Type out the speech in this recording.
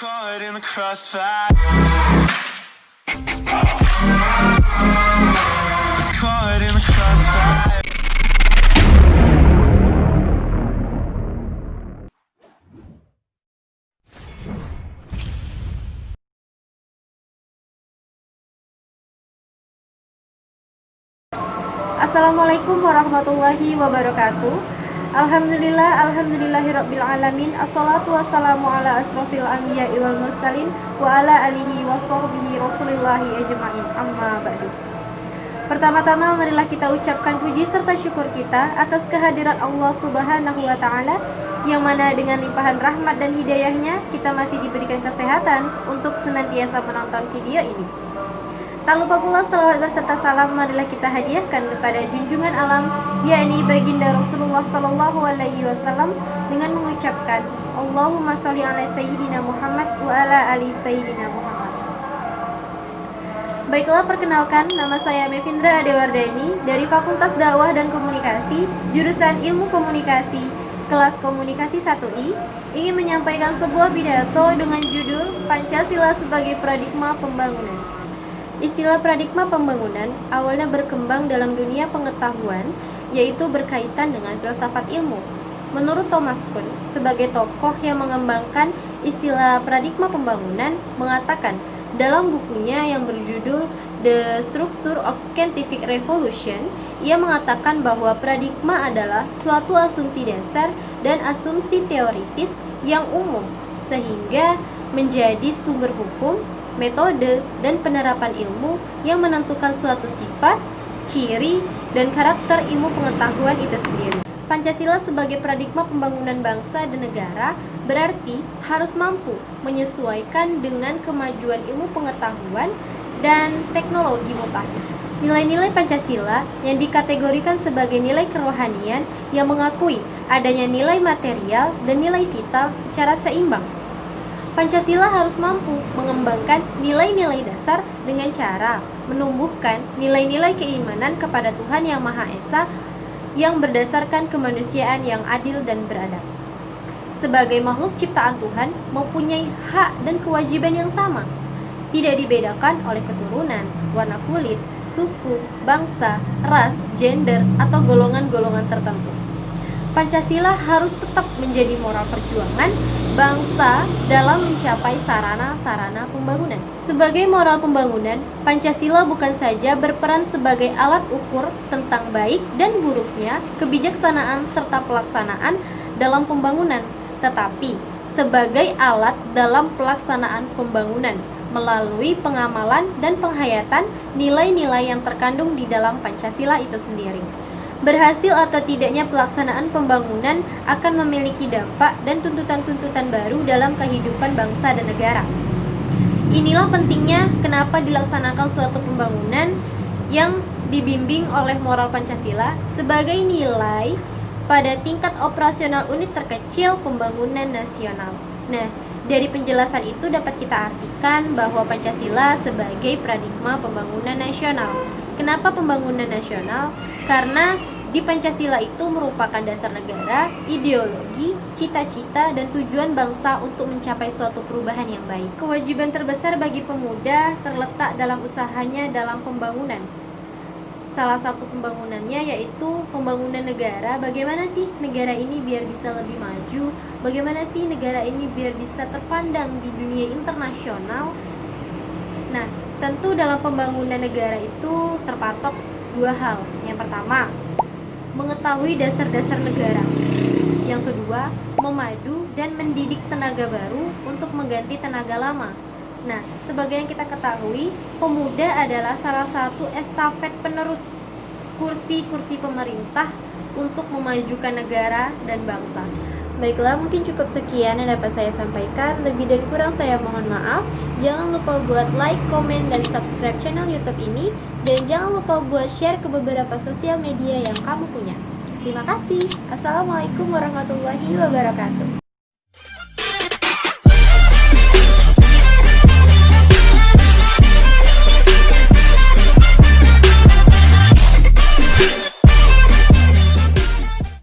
Caught in the crossfire. It's caught in the crossfire. Assalamualaikum warahmatullahi wabarakatuh. Alhamdulillahirabbil alamin. Assalatu wassalamu ala asrofil anbiya'i wal mursalin wa ala alihi wa sahbihi rasulillahi ajma'in. Amma ba'du. Pertama-tama marilah kita ucapkan puji serta syukur kita atas kehadiran Allah Subhanahu wa taala, yang mana dengan limpahan rahmat dan hidayahnya kita masih diberikan kesehatan untuk senantiasa menonton video ini. Tak lupa pula salawat beserta salam marilah kita hadiahkan kepada junjungan alam, yakni baginda Rasulullah Sallallahu Alaihi Wasallam, dengan mengucapkan Allahumma sholli ala Sayyidina Muhammad wa ala ali Sayyidina Muhammad. Baiklah, perkenalkan, nama saya Mevindra Adewardani dari Fakultas Dakwah dan Komunikasi, jurusan Ilmu Komunikasi, kelas Komunikasi 1I, ingin menyampaikan sebuah pidato dengan judul Pancasila sebagai Paradigma Pembangunan. Istilah paradigma pembangunan awalnya berkembang dalam dunia pengetahuan, yaitu berkaitan dengan filsafat ilmu. Menurut Thomas Kuhn, sebagai tokoh yang mengembangkan istilah paradigma pembangunan, mengatakan dalam bukunya yang berjudul The Structure of Scientific Revolution, ia mengatakan bahwa paradigma adalah suatu asumsi dasar dan asumsi teoritis yang umum, sehingga menjadi sumber hukum, metode, dan penerapan ilmu yang menentukan suatu sifat, ciri, dan karakter ilmu pengetahuan itu sendiri. Pancasila sebagai paradigma pembangunan bangsa dan negara berarti harus mampu menyesuaikan dengan kemajuan ilmu pengetahuan dan teknologi mutakhir. Nilai-nilai Pancasila yang dikategorikan sebagai nilai kerohanian yang mengakui adanya nilai material dan nilai vital secara seimbang. Pancasila harus mampu mengembangkan nilai-nilai dasar dengan cara menumbuhkan nilai-nilai keimanan kepada Tuhan Yang Maha Esa yang berdasarkan kemanusiaan yang adil dan beradab. Sebagai makhluk ciptaan Tuhan, mempunyai hak dan kewajiban yang sama, tidak dibedakan oleh keturunan, warna kulit, suku, bangsa, ras, gender, atau golongan-golongan tertentu. Pancasila harus tetap menjadi moral perjuangan bangsa dalam mencapai sarana-sarana pembangunan. Sebagai moral pembangunan, Pancasila bukan saja berperan sebagai alat ukur tentang baik dan buruknya kebijaksanaan serta pelaksanaan dalam pembangunan, tetapi sebagai alat dalam pelaksanaan pembangunan melalui pengamalan dan penghayatan nilai-nilai yang terkandung di dalam Pancasila itu sendiri. Berhasil atau tidaknya pelaksanaan pembangunan akan memiliki dampak dan tuntutan-tuntutan baru dalam kehidupan bangsa dan negara. Inilah pentingnya kenapa dilaksanakan suatu pembangunan yang dibimbing oleh moral Pancasila sebagai nilai pada tingkat operasional unit terkecil pembangunan nasional. Nah, dari penjelasan itu dapat kita artikan bahwa Pancasila sebagai paradigma pembangunan nasional. Kenapa pembangunan nasional? Karena di Pancasila itu merupakan dasar negara, ideologi, cita-cita, dan tujuan bangsa untuk mencapai suatu perubahan yang baik. Kewajiban terbesar bagi pemuda terletak dalam usahanya dalam pembangunan. Salah satu pembangunannya yaitu pembangunan negara. Bagaimana sih negara ini biar bisa lebih maju? Bagaimana sih negara ini biar bisa terpandang di dunia internasional? Nah, tentu dalam pembangunan negara itu terpatok dua hal. Yang pertama, mengetahui dasar-dasar negara. Yang kedua, memadu dan mendidik tenaga baru untuk mengganti tenaga lama. Nah, sebagai yang kita ketahui, pemuda adalah salah satu estafet penerus kursi-kursi pemerintah untuk memajukan negara dan bangsa. Baiklah, mungkin cukup sekian yang dapat saya sampaikan. Lebih dan kurang saya mohon maaf. Jangan lupa buat like, komen, dan subscribe channel YouTube ini. Dan jangan lupa buat share ke beberapa sosial media yang kamu punya. Terima kasih. Assalamualaikum warahmatullahi wabarakatuh.